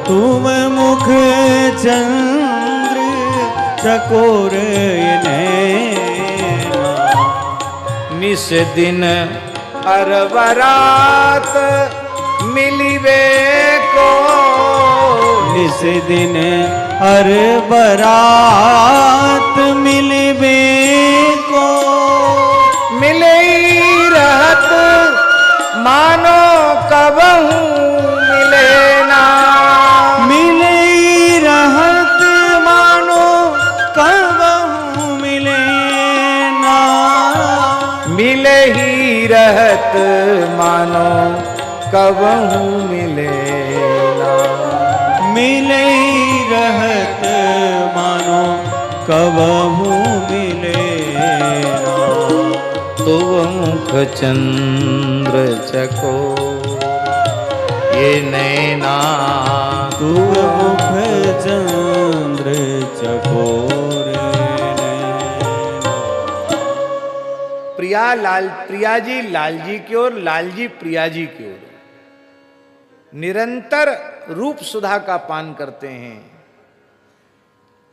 तुम मुख चंद्र चकोर नैना, निस दिन अरबरात मिलिवे को, निस दिन हर बरात मिलबे को, मिले ही रहत मानो कबहू मिले ना, मिले ही रहत मानो कबहू मिले ना, मिले ही रहत मानो कबहू मिले ना, मिले ही रहत मानो कबहू मिले ना, तुव मुख चंद्र चको ये नैना, तुव मुख चंद्र चकोर नैना। प्रिया जी लाल जी की ओर, लाल जी प्रिया जी की ओर निरंतर रूप सुधा का पान करते हैं,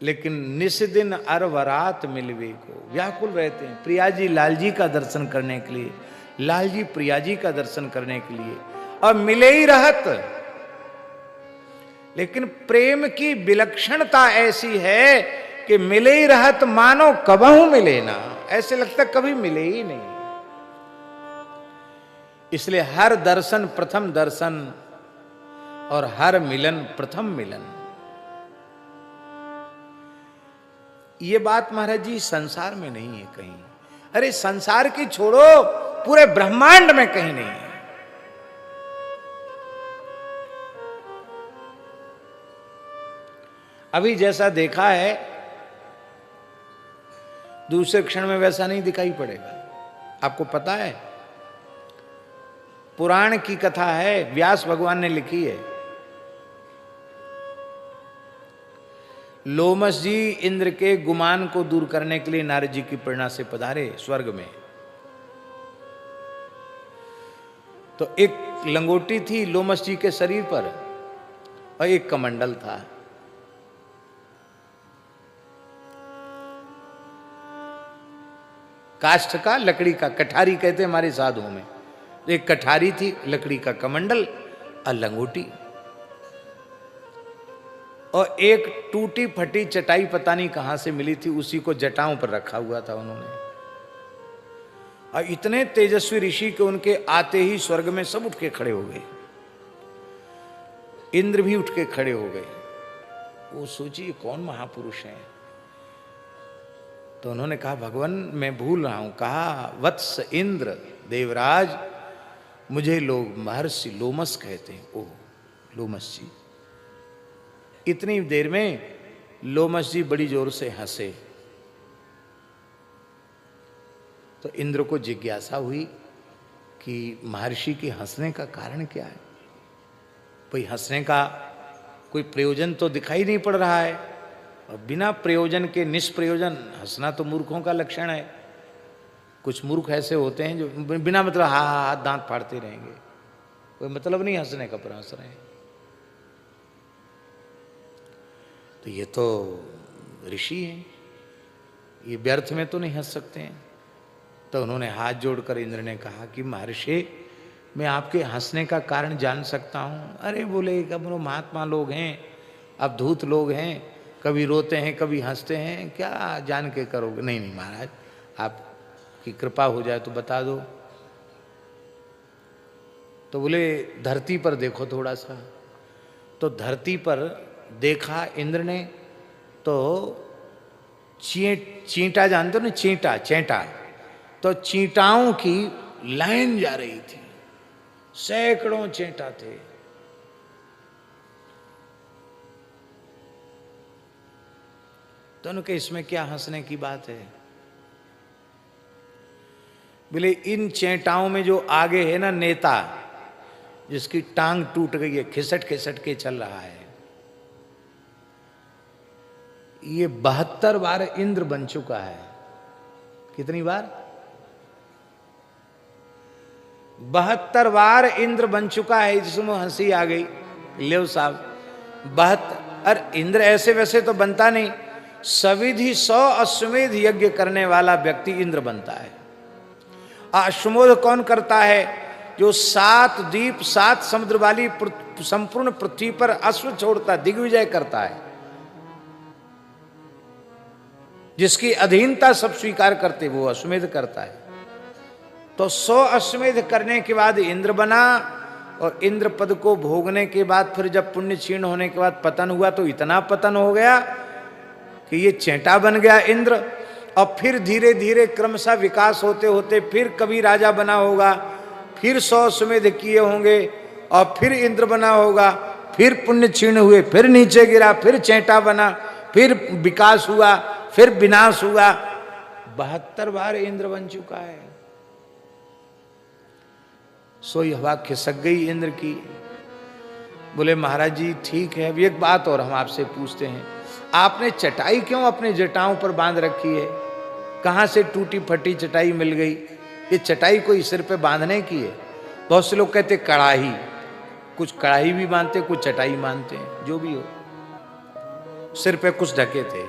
लेकिन निस दिन अरवरात मिलवे को व्याकुल रहते हैं प्रिया जी लाल जी का दर्शन करने के लिए, लाल जी प्रिया जी का दर्शन करने के लिए, और मिले ही रहत। लेकिन प्रेम की विलक्षणता ऐसी है कि मिले ही रहत मानो कबहू मिले ना, ऐसे लगता कभी मिले ही नहीं। इसलिए हर दर्शन प्रथम दर्शन और हर मिलन प्रथम मिलन। ये बात महाराज जी संसार में नहीं है कहीं, अरे संसार की छोड़ो पूरे ब्रह्मांड में कहीं नहीं है। अभी जैसा देखा है दूसरे क्षण में वैसा नहीं दिखाई पड़ेगा। आपको पता है पुराण की कथा है, व्यास भगवान ने लिखी है। लोमस जी इंद्र के गुमान को दूर करने के लिए नारद जी की प्रेरणा से पधारे स्वर्ग में। तो एक लंगोटी थी लोमस जी के शरीर पर और एक कमंडल था। काष्ठ का, लकड़ी का, कठारी कहते हमारे साधुओं में। एक कठारी थी, लकड़ी का कमंडल और लंगोटी, और एक टूटी फटी चटाई पता नहीं कहां से मिली थी, उसी को जटाओं पर रखा हुआ था उन्होंने। और इतने तेजस्वी ऋषि के उनके आते ही स्वर्ग में सब उठ के खड़े हो गए, इंद्र भी उठ के खड़े हो गए। वो सोचिए कौन महापुरुष है। तो उन्होंने कहा भगवान मैं भूल रहा हूं। कहा वत्स इंद्र देवराज, मुझे लोग महर्षि लोमस कहते हैं। ओह लोमस जी। इतनी देर में लोमस जी बड़ी जोर से हंसे। तो इंद्र को जिज्ञासा हुई कि महर्षि के हंसने का कारण क्या है। कोई हंसने का कोई प्रयोजन तो दिखाई नहीं पड़ रहा है, और बिना प्रयोजन के निष्प्रयोजन हंसना तो मूर्खों का लक्षण है। कुछ मूर्ख ऐसे होते हैं जो बिना मतलब हा हा हाथ दांत फाड़ते रहेंगे, कोई मतलब नहीं हंसने का, पर हंस रहे हैं। तो ये तो ऋषि हैं, ये व्यर्थ में तो नहीं हंस सकते हैं। तो उन्होंने हाथ जोड़कर इंद्र ने कहा कि महर्षि मैं आपके हंसने का कारण जान सकता हूँ। अरे बोले कब महात्मा लोग हैं, अवधूत लोग हैं, कभी रोते हैं कभी हंसते हैं, क्या जान के करोगे। नहीं नहीं महाराज आपकी कृपा हो जाए तो बता दो। तो बोले धरती पर देखो थोड़ा सा। तो धरती पर देखा इंद्र ने, तो चींटा जानते हो ना, चींटा चेंटा, तो चींटाओं की लाइन जा रही थी, सैकड़ों चींटा थे। तो उनके इसमें क्या हंसने की बात है। बोले इन चेंटाओं में जो आगे है ना नेता, जिसकी टांग टूट गई है, खिसट खिसट के चल रहा है, ये 72 बार इंद्र बन चुका है। कितनी बार? 72 बार इंद्र बन चुका है। जिसमें हंसी आ गई। लेव साहब 72 इंद्र ऐसे वैसे तो बनता नहीं, सविधि 100 अश्वमेध यज्ञ करने वाला व्यक्ति इंद्र बनता है। अश्वमेध कौन करता है? जो 7 द्वीप 7 समुद्र वाली संपूर्ण पृथ्वी पर अश्व छोड़ता, दिग्विजय करता है, जिसकी अधीनता सब स्वीकार करते, वो अश्वमेध करता है। तो 100 अश्वमेध करने के बाद इंद्र बना, और इंद्र पद को भोगने के बाद फिर जब पुण्य क्षीण होने के बाद पतन हुआ, तो इतना पतन हो गया कि ये चेंटा बन गया इंद्र। और फिर धीरे धीरे क्रमशः विकास होते होते फिर कभी राजा बना होगा, फिर 100 अश्वमेध किए होंगे, और फिर इंद्र बना होगा, फिर पुण्य क्षीण हुए, फिर नीचे गिरा, फिर चेंटा बना, फिर विकास हुआ, फिर विनाश हुआ। 72 बार इंद्र बन चुका है। सोई हवा खिसक गई इंद्र की। बोले महाराज जी ठीक है, अब एक बात और हम आपसे पूछते हैं, आपने चटाई क्यों अपने जटाओं पर बांध रखी है? कहां से टूटी फटी चटाई मिल गई? ये चटाई कोई सिर पे बांधने की है? बहुत से लोग कहते कड़ाही, कुछ कड़ाही भी मानते, कुछ चटाई मानते हैं, जो भी हो, सिर पे कुछ ढके थे।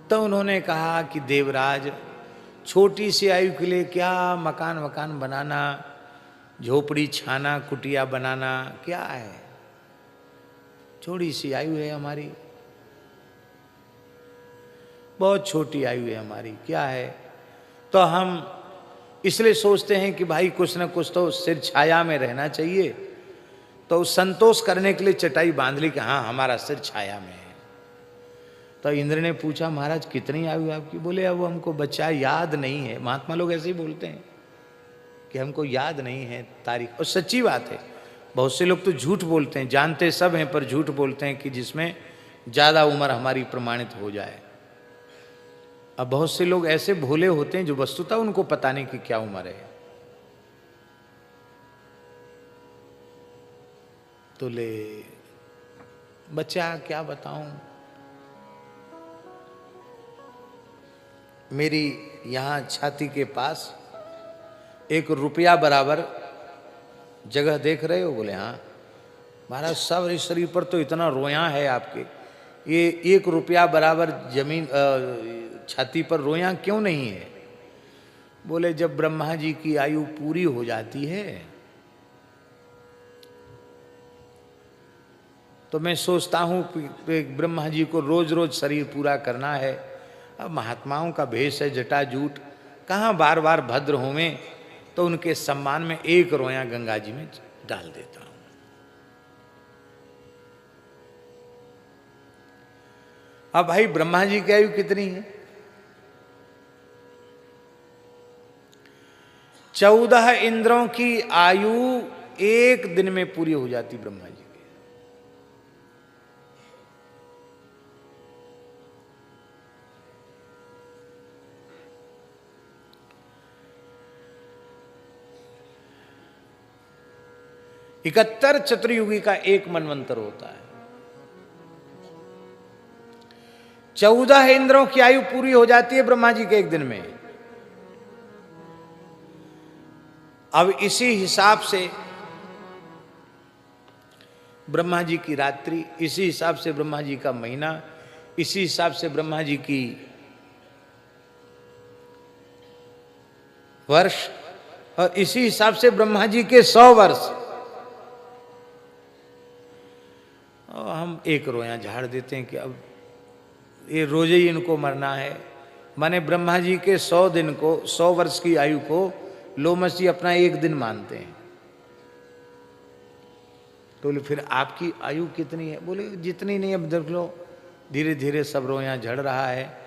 तो उन्होंने कहा कि देवराज, छोटी सी आयु के लिए क्या मकान बनाना, झोपड़ी छाना, कुटिया बनाना क्या है? छोटी सी आयु है हमारी, बहुत छोटी आयु है हमारी, क्या है? तो हम इसलिए सोचते हैं कि भाई कुछ ना कुछ तो सिर छाया में रहना चाहिए, तो संतोष करने के लिए चटाई बांध ली कि हाँ हमारा सिर छाया में है। तो इंद्र ने पूछा महाराज कितनी आयु है आपकी? बोले अब हमको बच्चा याद नहीं है। महात्मा लोग ऐसे ही बोलते हैं कि हमको याद नहीं है तारीख, और सच्ची बात है। बहुत से लोग तो झूठ बोलते हैं, जानते सब हैं पर झूठ बोलते हैं कि जिसमें ज़्यादा उम्र हमारी प्रमाणित हो जाए। अब बहुत से लोग ऐसे भोले होते हैं जो वस्तुतः उनको पता नहीं कि क्या उम्र है। तो ले बच्चा क्या बताऊं, मेरी यहाँ छाती के पास 1 रुपया बराबर जगह देख रहे हो? बोले हाँ। महाराज सब शरीर पर तो इतना रोया है आपके, ये 1 रुपया बराबर जमीन छाती पर रोया क्यों नहीं है? बोले जब ब्रह्मा जी की आयु पूरी हो जाती है तो मैं सोचता हूँ कि ब्रह्मा जी को रोज रोज शरीर पूरा करना है। अब महात्माओं का भेष है जटाजूट, कहाँ बार बार भद्र होवें, तो उनके सम्मान में 1 रोया गंगा जी में डाल देता हूं। अब भाई ब्रह्मा जी की आयु कितनी है? 14 इंद्रों की आयु 1 दिन में पूरी हो जाती ब्रह्मा जी की। इकहत्तर चतुर्युगी का 1 मनवंतर होता है। 14 इंद्रों की आयु पूरी हो जाती है ब्रह्मा जी के 1 दिन में। अब इसी हिसाब से ब्रह्मा जी की रात्रि, इसी हिसाब से ब्रह्मा जी का महीना, इसी हिसाब से ब्रह्मा जी की वर्ष, और इसी हिसाब से ब्रह्मा जी के 100 वर्ष। और हम 1 रोया झाड़ देते हैं कि अब ये रोजे ही इनको मरना है। माने ब्रह्मा जी के 100 दिन को, 100 वर्ष की आयु को लोमस जी अपना 1 दिन मानते हैं। तो बोले फिर आपकी आयु कितनी है? बोले जितनी नहीं, अब देख लो धीरे धीरे सब रोया झड़ रहा है।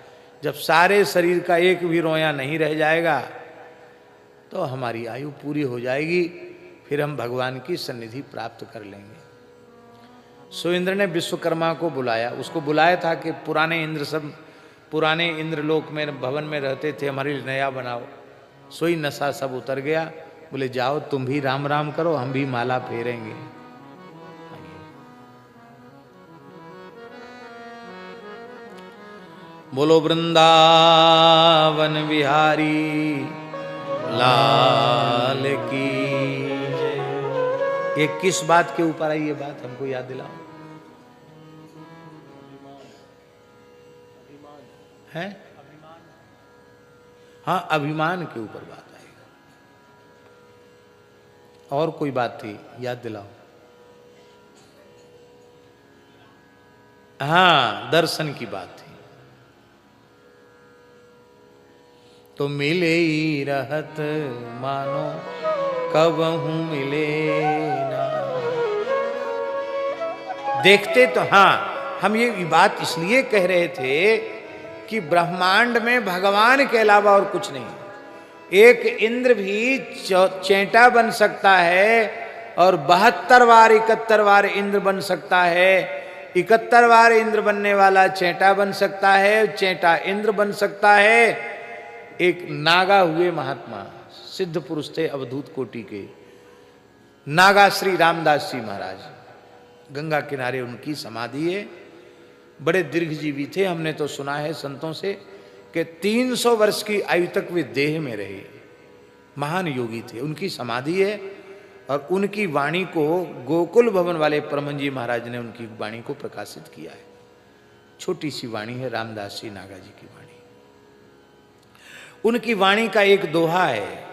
जब सारे शरीर का 1 भी रोया नहीं रह जाएगा तो हमारी आयु पूरी हो जाएगी, फिर हम भगवान की सन्निधि प्राप्त कर लेंगे। सो इंद्र ने विश्वकर्मा को बुलाया, उसको बुलाया था कि पुराने इंद्र सब पुराने इंद्रलोक में भवन में रहते थे, हमारे लिए नया बनाओ। सोई नशा सब उतर गया। बोले जाओ तुम भी राम राम करो, हम भी माला फेरेंगे। बोलो वृंदावन बिहारी लाल की जय। ये किस बात के ऊपर आई ये बात हमको याद दिलाओ। है हाँ, अभिमान के ऊपर बात आएगा। और कोई बात थी याद दिलाओ। हाँ, दर्शन की बात थी। तो मिले ही रहत मानो कबहू मिले ना। देखते तो हाँ, हम ये बात इसलिए कह रहे थे कि ब्रह्मांड में भगवान के अलावा और कुछ नहीं। एक इंद्र भी चेंटा बन सकता है और 72 बार 71 बार इंद्र बन सकता है। 71 बार इंद्र बनने वाला चेंटा बन सकता है, चेंटा इंद्र बन सकता है। एक नागा हुए महात्मा, सिद्ध पुरुष थे अवधूत कोटि के, नागा श्री रामदास जी महाराज, गंगा किनारे उनकी समाधि है। बड़े दीर्घजीवी थे, हमने तो सुना है संतों से कि 300 वर्ष की आयु तक वे देह में रहे। महान योगी थे, उनकी समाधि है। और उनकी वाणी को गोकुल भवन वाले परमहंस जी महाराज ने उनकी वाणी को प्रकाशित किया है। छोटी सी वाणी है रामदास जी नागा जी की वाणी। उनकी वाणी का एक दोहा है,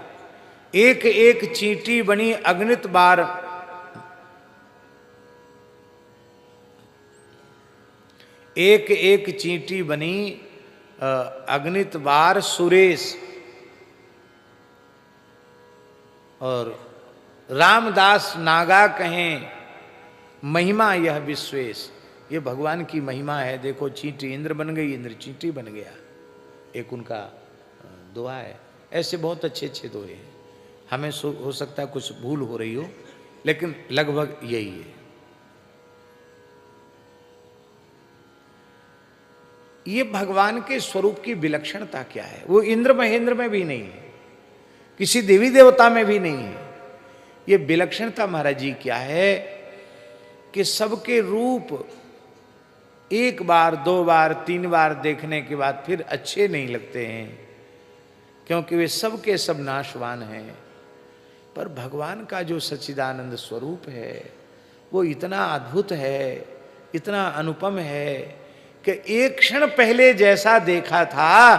एक एक चींटी बनी अगणित बार, एक एक चींटी बनी अगणित बार सुरेश। और रामदास नागा कहें महिमा यह विश्वेश। ये भगवान की महिमा है। देखो चींटी इंद्र बन गई, इंद्र चींटी बन गया। एक उनका दोहा है। ऐसे बहुत अच्छे अच्छे दोहे हैं। हमें हो सकता है कुछ भूल हो रही हो, लेकिन लगभग यही है। ये भगवान के स्वरूप की विलक्षणता क्या है? वो इंद्र महेंद्र में भी नहीं है, किसी देवी देवता में भी नहीं है। ये विलक्षणता महाराज जी क्या है कि सबके रूप एक बार 2 बार 3 बार देखने के बाद फिर अच्छे नहीं लगते हैं, क्योंकि वे सब के सब नाशवान हैं। पर भगवान का जो सच्चिदानंद स्वरूप है वो इतना अद्भुत है, इतना अनुपम है कि एक क्षण पहले जैसा देखा था